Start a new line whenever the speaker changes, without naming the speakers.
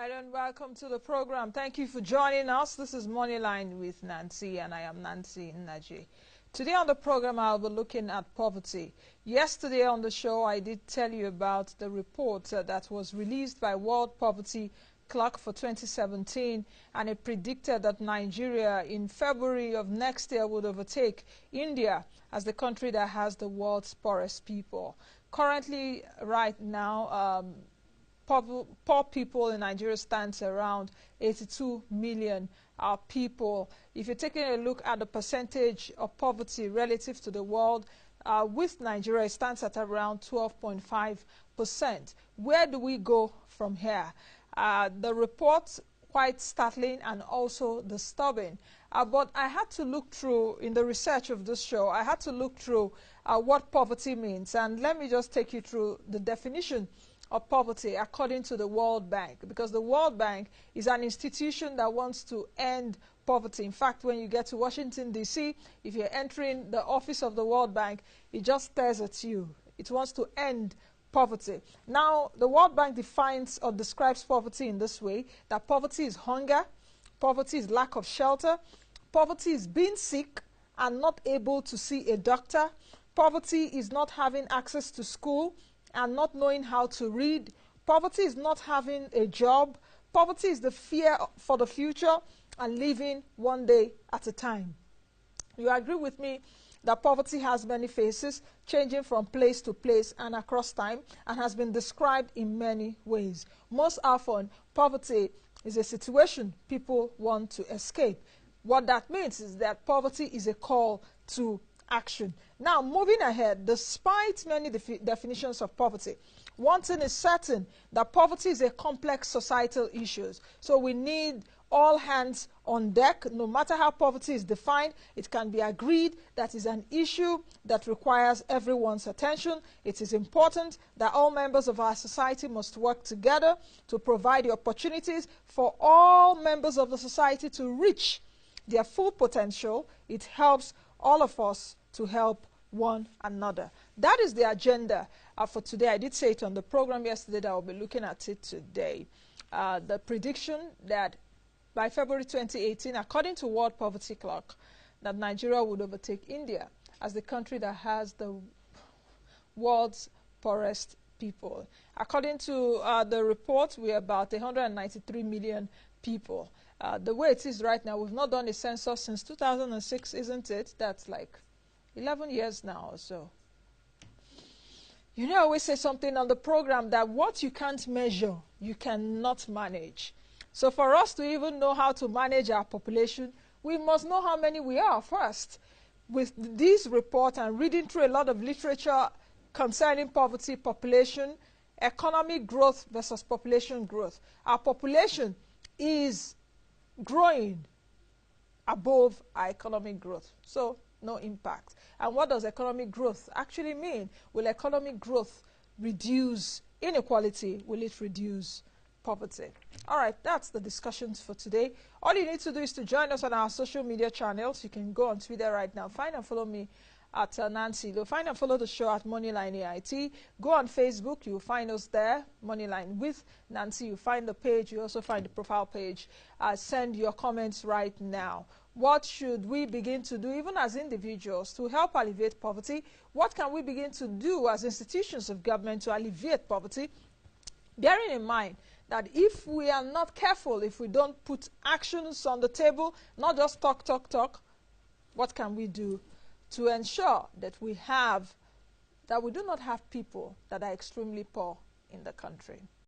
Hello and welcome to the program. Thank you for joining us. This is Moneyline with Nancy, and I am Nancy Nnaji. Today on the program, I'll be looking at poverty. Yesterday on the show, I did tell you about the report that was released by World Poverty Clock for 2017, and it predicted that Nigeria in February of next year would overtake India as the country that has the world's poorest people. Currently, right now, poor people in Nigeria stands around 82 million people. If you're taking a look at the percentage of poverty relative to the world, with Nigeria, it stands at around 12.5%. Where do we go from here? The report quite startling and also disturbing. But I had to look through, in the research of this show, I had to look through what poverty means. And let me just take you through the definition of poverty according to the World Bank, because the World Bank is an institution that wants to end poverty. In fact, when you get to Washington, D.C., if you're entering the office of the World Bank, it just stares at you. It wants to end poverty. Now, the World Bank defines or describes poverty in this way, that poverty is hunger, poverty is lack of shelter, poverty is being sick and not able to see a doctor, poverty is not having access to school and not knowing how to read. Poverty is not having a job. Poverty is the fear for the future and living one day at a time. You agree with me that poverty has many faces, changing from place to place and across time, and has been described in many ways. Most often, poverty is a situation people want to escape. What that means is that poverty is a call to action. Now, moving ahead, despite many definitions of poverty, one thing is certain, that poverty is a complex societal issue. So we need all hands on deck. No matter how poverty is defined, it can be agreed that is an issue that requires everyone's attention. It is important that all members of our society must work together to provide the opportunities for all members of the society to reach their full potential. It helps all of us to help one another. That is the agenda for today. I did say it on the program yesterday that I'll be looking at it today. The prediction that by February 2018, according to World Poverty Clock, that Nigeria would overtake India as the country that has the world's poorest people. According to the report, we're about 193 million people. The way it is right now, we've not done a census since 2006, isn't it? That's like 11 years now or so. You know, I always say something on the program that what you can't measure, you cannot manage. So for us to even know how to manage our population, we must know how many we are first. With this report and reading through a lot of literature concerning poverty, population, economic growth versus population growth, our population is growing above our economic growth. So no impact. And what does economic growth actually mean? Will economic growth reduce inequality? Will it reduce poverty? All right, that's the discussions for today. All you need to do is to join us on our social media channels. You can go on Twitter right now. Find and follow me at Nancy. You'll find and follow the show at Moneyline AIT. Go on Facebook. You'll find us there, Moneyline with Nancy. You find the page. You also find the profile page. Send your comments right now. What should we begin to do, even as individuals, to help alleviate poverty? What can we begin to do as institutions of government to alleviate poverty? Bearing in mind that if we are not careful, if we don't put actions on the table, not just talk, what can we do to ensure that we do not have people that are extremely poor in the country?